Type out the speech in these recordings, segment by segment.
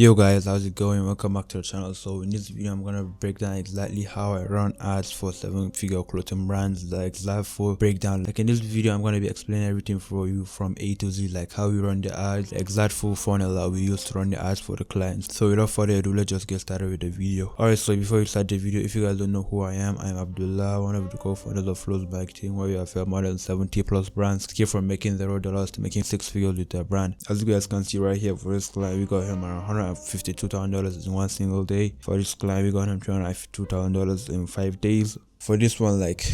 Yo guys, how's it going? Welcome back to the channel. So in this video I'm gonna break down exactly how I run ads for 7-figure clothing brands, the exact full breakdown. Like in this video I'm gonna be explaining everything for you from A to Z, like how we run the ads, the exact full funnel that we use to run the ads for the clients. So without further ado, let's just get started with the video. Alright, so before we start the video, if you guys don't know who I am Abdullah, one of the co-founders of Flowsbike team, where we have helped more than 70 plus brands to from making $0 to making 6 figures with their brand. As you guys can see right here, for this client we got him around $152,000 in one single day. For this client we got him $352,000 in 5 days. For this one, like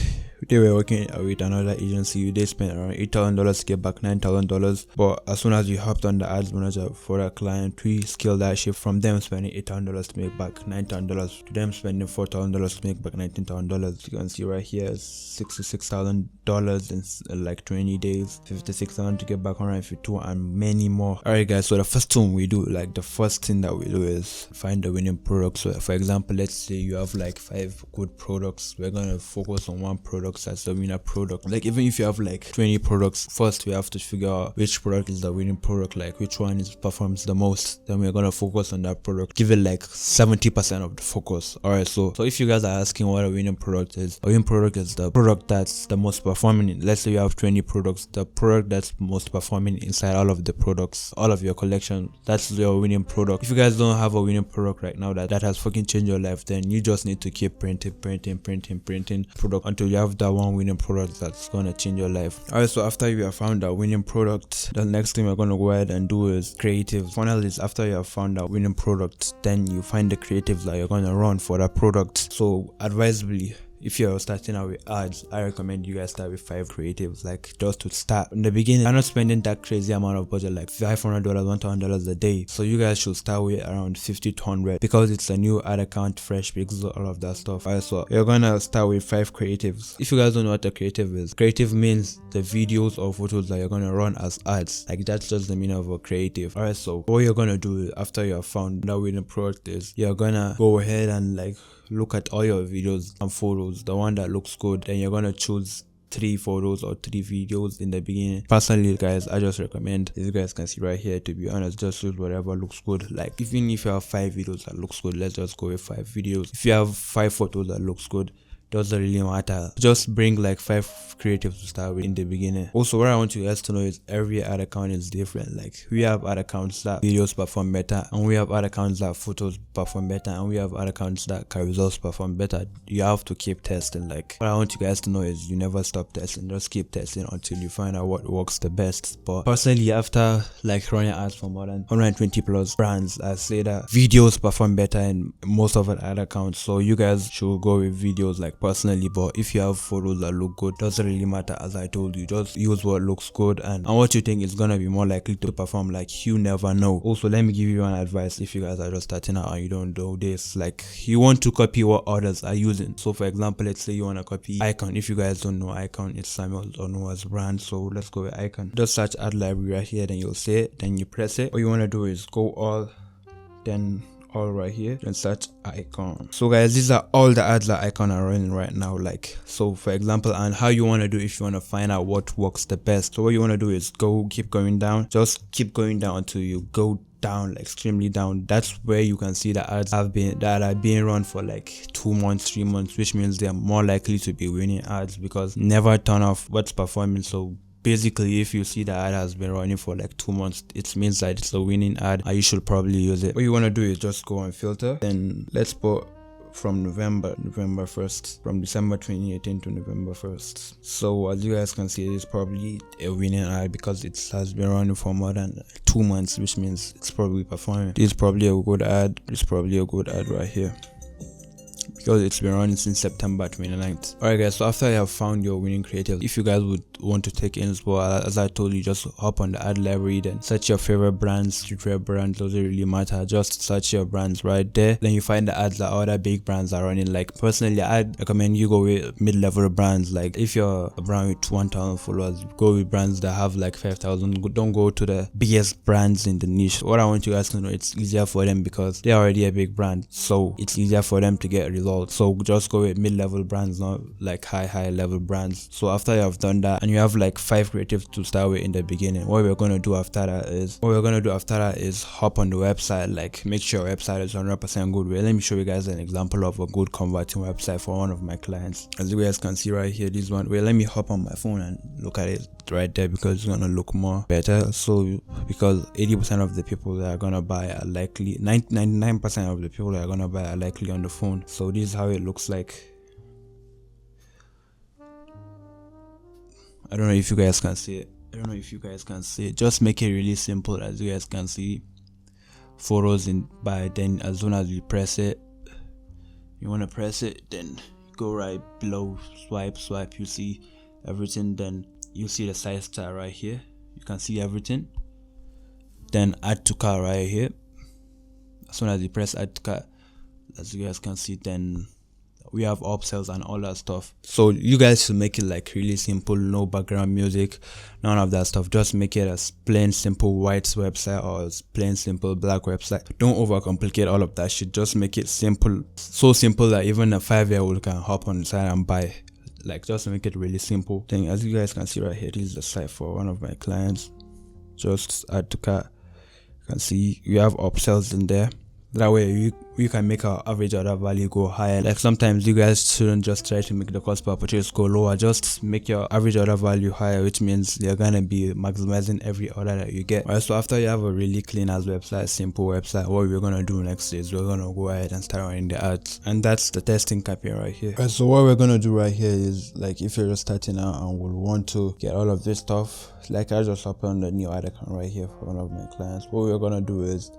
they were working with another agency, they spent around $8,000 to get back $9,000. But as soon as we hopped on the ads manager for that client, we scaled that shift from them spending $8,000 to make back $9,000 to them spending $4,000 to make back $19,000. You can see right here $66,000 in like 20 days, $56,000 to get back $152, and many more. Alright guys, so the first thing we do, like the first thing that we do is find the winning product. So for example, let's say you have like 5 good products. We're gonna focus on one product as the winner product. Like even if you have like 20 products, first we have to figure out which product is the winning product, like which one performs the most. Then we're gonna focus on that product, give it like 70% of the focus. Alright, so if you guys are asking what a winning product is, a winning product is the product that's the most performing. Let's say you have 20 products, the product that's most performing inside all of the products, all of your collection, that's your winning product. If you guys don't have a winning product right now that has fucking changed your life, then you just need to keep printing product until you have that one winning product that's gonna change your life. Alright, so after you have found that winning product, the next thing we're gonna go ahead and do is creative. Funnel is after you have found that winning product, then you find the creatives that you're gonna run for that product. So advisably, if you're starting out with ads, I recommend you guys start with 5 creatives, like just to start. In the beginning, you're not spending that crazy amount of budget, like $500, $1,000 a day. So you guys should start with around 50 to 100 because it's a new ad account, fresh pixels, all of that stuff. Alright, so you're gonna start with 5 creatives. If you guys don't know what a creative is, creative means the videos or photos that you're gonna run as ads. Like that's just the meaning of a creative. Alright, so what you're gonna do after you have found that winning product is you're gonna go ahead and like look at all your videos and photos, the one that looks good. Then you're gonna choose 3 photos or 3 videos in the beginning. Personally guys, I just recommend, as you guys can see right here, to be honest, just choose whatever looks good. Like even if you have 5 videos that looks good, let's just go with 5 videos. If you have 5 photos that looks good, doesn't really matter, just bring like 5 creatives to start with in the beginning. Also, what I want you guys to know is every ad account is different. Like we have ad accounts that videos perform better, and we have ad accounts that photos perform better, and we have ad accounts that carousels perform better. You have to keep testing. Like what I want you guys to know is you never stop testing, just keep testing until you find out what works the best. But personally, after like running ads for more than 120 plus brands, I say that videos perform better in most of our ad accounts, so you guys should go with videos like personally. But if you have photos that look good, doesn't really matter. As I told you, just use what looks good and what you think is gonna be more likely to perform. Like you never know. Also, let me give you an advice. If you guys are just starting out and you don't do this, like you want to copy what others are using. So for example, let's say you want to copy Icon. If you guys don't know Icon, it's Samuel Onua's brand, so let's go with Icon. Just search ad library right here, then you'll see it, then you press it. What you want to do is go all, then all right here, and search Icon. So guys, these are all the ads that Icon are running right now. Like so for example, and how you want to do if you want to find out what works the best. So what you want to do is keep going down, just keep going down until you go down, like extremely down. That's where you can see the ads are being run for like 2 months, 3 months, which means they are more likely to be winning ads, because never turn off what's performing. So basically, if you see the ad has been running for like 2 months, it means that it's a winning ad and you should probably use it. What you want to do is just go and filter, then let's put from November 1st, from December 2018 to November 1st. So as you guys can see, it's probably a winning ad because it has been running for more than 2 months, which means it's probably performing. This is probably a good ad. It's probably a good ad right here, because it's been running since September 29th. Alright guys, so after you have found your winning creative, if you guys would want to take inspo, as I told you, just hop on the ad library, then search your favorite brands, streetwear brands, doesn't really matter, just search your brands right there. Then you find the ads that other big brands are running. Like personally, I'd recommend you go with mid-level brands. Like if you're a brand with 1,000 followers, go with brands that have like 5,000. Don't go to the biggest brands in the niche. What I want you guys to know, it's easier for them because they're already a big brand, so it's easier for them to get results. So just go with mid-level brands, not like high level brands. So after you have done that and you have like 5 creatives to start with in the beginning. What we're going to do after that is hop on the website, like make sure your website is 100% good. Well, let me show you guys an example of a good converting website for one of my clients. As you guys can see right here, this one. Well, let me hop on my phone and look at it right there, because it's gonna look more better. So because 80% of the people that are gonna buy are likely 99% of the people that are gonna buy are likely on the phone. So this is how it looks like. I don't know if you guys can see it. Just make it really simple. As you guys can see, photos in by, then as soon as you press it, you want to press it, then go right below, swipe, you see everything. Then you see the size star right here, you can see everything. Then add to cart right here. As soon as you press add to cart, as you guys can see, then we have upsells and all that stuff. So you guys should make it like really simple, no background music, none of that stuff. Just make it a plain simple white website or plain simple black website. Don't overcomplicate all of that shit. Just make it simple, so simple that even a 5-year-old can hop on the site and buy. Like, just make it really simple. Then as you guys can see right here, this is the site for one of my clients. Just add to cart. You can see you have upsells in there. That way you can make our average order value go higher. Like, sometimes you guys shouldn't just try to make the cost per purchase go lower. Just make your average order value higher, which means you're gonna be maximizing every order that you get. Alright, so after you have a really clean as website, simple website, what we're gonna do next is we're gonna go ahead and start running the ads, and that's the testing campaign right here. Alright, so what we're gonna do right here is, like, if you're just starting out and will want to get all of this stuff, like I just opened a new ad account right here for one of my clients. What we're gonna do is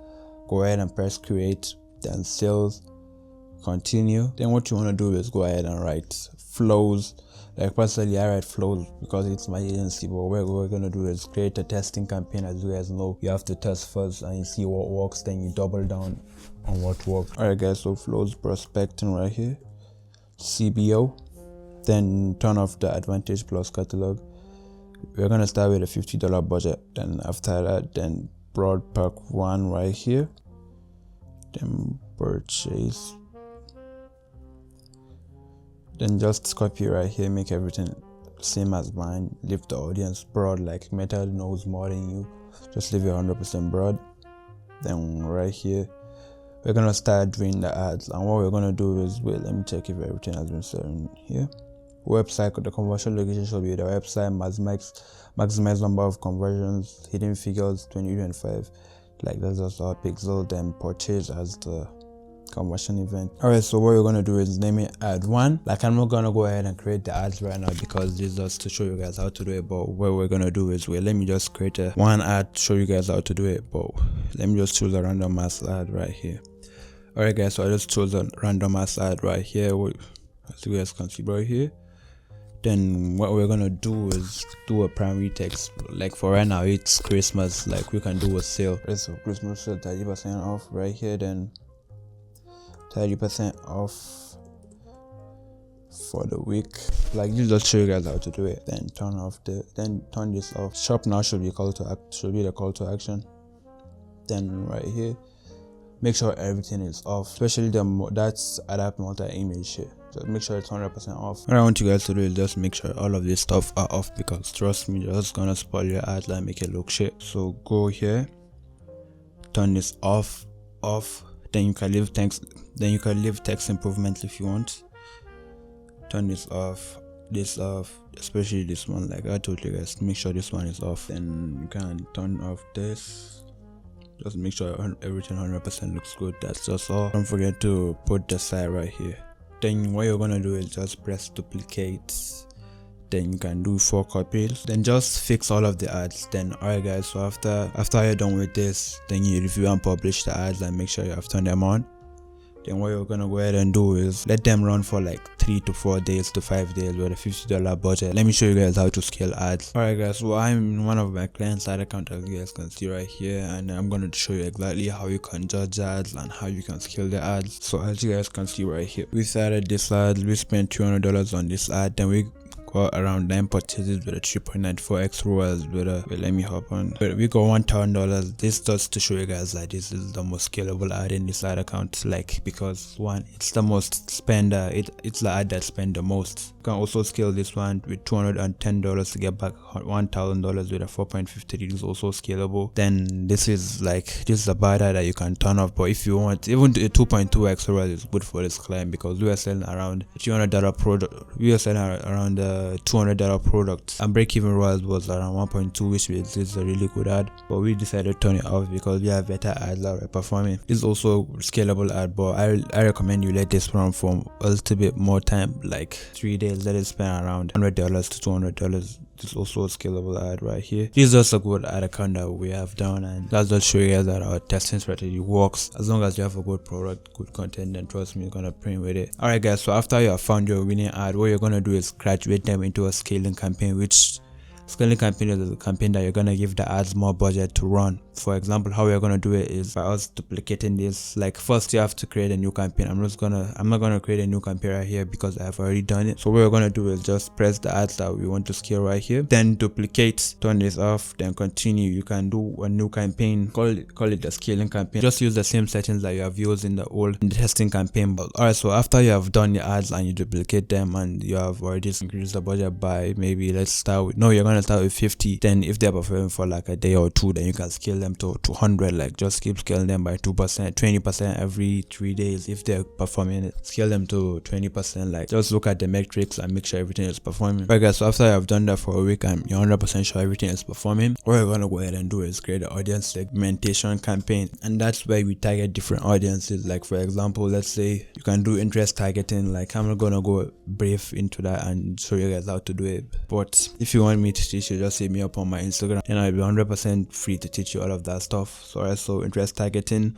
go ahead and press create, then sales, continue. Then what you want to do is go ahead and write flows. Like, personally I write flows because it's my agency, but what we're going to do is create a testing campaign. As you guys know, you have to test first and you see what works, then you double down on what works. Alright guys, so flows prospecting right here, CBO, then turn off the Advantage Plus catalog. We're going to start with a $50 budget. Then after that, then broad pack 1 right here, then purchase, then just copy right here, make everything same as mine, leave the audience broad, like Meta knows more than you, just leave it 100% broad. Then right here we're gonna start doing the ads, and what we're gonna do is, wait, let me check if everything has been set in here. Website, the conversion location should be the website, maximize number of conversions, hidden figures 2025, like that's just our pixel. Then purchase as the conversion event. Alright, so what we're gonna do is name it ad 1. Like, I'm not gonna go ahead and create the ads right now because this is just to show you guys how to do it. But what we're gonna do is, let me just create one ad, show you guys how to do it. But let me just choose a random ass ad right here. Alright guys, so I just chose a random ass ad right here, as you guys can see right here. Then what we're gonna do is do a primary text. Like, for right now it's Christmas, like we can do a sale. So Christmas sale 30% off right here, then 30% off for the week. Like, you just show you guys how to do it. Then turn this off. Shop now should be the call to action. Then right here, make sure everything is off, especially that's adapt multi-image shit. Just make sure it's 100% off. What I want you guys to do is just make sure all of this stuff are off, because trust me, just gonna spoil your ad and make it look shit. So go here, turn this off. Then you can leave text improvements if you want. Turn this off, especially this one. Like I told you guys, make sure this one is off. Then you can turn off this. Just make sure everything 100% looks good. That's just all. Don't forget to put the site right here. Then what you're gonna do is just press duplicate. Then you can do 4 copies. Then just fix all of the ads. Then alright guys, so after you're done with this, then you review and publish the ads and make sure you have turned them on. Then what you're gonna go ahead and do is let them run for like 3 to 4 days to 5 days with a $50 budget. Let me show you guys how to scale ads. Alright guys, so I'm in one of my clients' ad account, as you guys can see right here, and I'm gonna show you exactly how you can judge ads and how you can scale the ads. So as you guys can see right here, we started this ad, we spent $200 on this ad, then we got around 9 purchases with a 3.94x ROAS with a let me hop on. But we got $1,000. This does to show you guys that this is the most scalable ad in this ad account, like, because one, it's the most spender, it's the ad that spend the most. You can also scale this one with $210 to get back $1,000 with a 4.53. This is also scalable. Then this is a bad ad that you can turn off, but if you want, even a 2.2x ROAS is good for this client, because we are selling around $300 product, we are selling around the $200 product, and break-even ROAS was around 1.2, which means it's a really good ad, but we decided to turn it off because we have better ads that are performing. This is also scalable ad, but I recommend you let this run for a little bit more time, like 3 days. Let it spend around $100 to $200. This is also a scalable ad right here. This is just a good ad account that we have done, and that's just show you guys that our testing strategy works. As long as you have a good product, good content, then trust me, you're gonna print with it. Alright guys, so after you have found your winning ad, what you're gonna do is graduate them into a scaling campaign, which scaling campaign is a campaign that you're gonna give the ads more budget to run. For example, how we're gonna do it is by us duplicating this. Like, first you have to create a new campaign. I'm not gonna create a new campaign right here because I've already done it. So what we're gonna do is just press the ads that we want to scale right here, then duplicate, turn this off, then continue. You can do a new campaign, call it the scaling campaign. Just use the same settings that you have used in the testing campaign. But alright, so after you have done your ads and you duplicate them and you have already increased the budget by, maybe let's start with, no, you're gonna start with 50. Then if they're performing for like a day or two, then you can scale them to 200. Like, just keep scaling them by 2%, 20% every 3 days. If they're performing it, scale them to 20%. Like, just look at the metrics and make sure everything is performing. Right guys, so after I've done that for a week and you're 100% sure everything is performing, what we're gonna go ahead and do is create an audience segmentation campaign, and that's where we target different audiences. Like, for example, let's say you can do interest targeting. Like, I'm not gonna go brief into that and show you guys how to do it, but if you want me to teach you, just hit me up on my Instagram and I'll be 100% free to teach you all of that stuff. So interest targeting,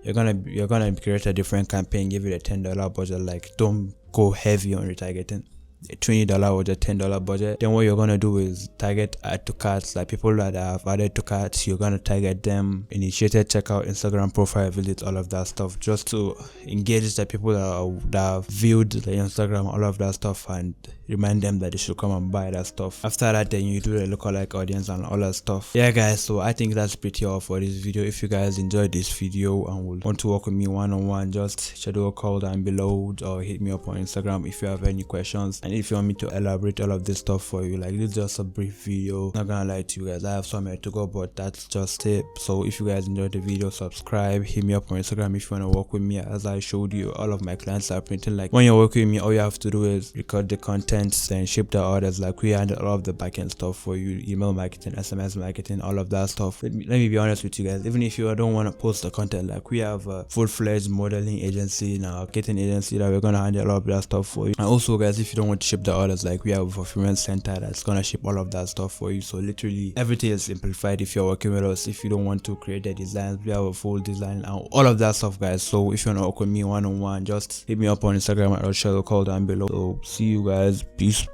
you're gonna create a different campaign, give it a $10 budget. Like, don't go heavy on retargeting. A $20 budget, $10 budget. Then what you're gonna do is target add to carts. Like, people that have added to carts, you're gonna target them, initiated checkout, Instagram profile visits, all of that stuff, just to engage the people that have viewed the Instagram, all of that stuff, and remind them that they should come and buy that stuff. After that, then you do the lookalike audience and all that stuff. Yeah guys, so I think that's pretty all for this video. If you guys enjoyed this video and would want to work with me one-on-one, just schedule a call down below or hit me up on Instagram if you have any questions. And if you want me to elaborate all of this stuff for you, like, this is just a brief video, not gonna lie to you guys, I have somewhere to go, but that's just it. So if you guys enjoyed the video, subscribe, hit me up on Instagram if you want to work with me. As I showed you, all of my clients are printing. Like, when you're working with me, all you have to do is record the content, then ship the orders. Like, we handle all of the backend stuff for you, email marketing, SMS marketing, all of that stuff. Let me be honest with you guys, even if you don't want to post the content, like, we have a full-fledged modeling agency now, marketing agency, that we're gonna handle all of that stuff for you. And also guys, if you don't want to ship the orders, like, we have a fulfillment center that's gonna ship all of that stuff for you. So literally everything is simplified if you're working with us. If you don't want to create the designs, we have a full design and all of that stuff guys. So if you want to work with me one-on-one, just hit me up on Instagram at Rochelle, call down below. So see you guys, peace.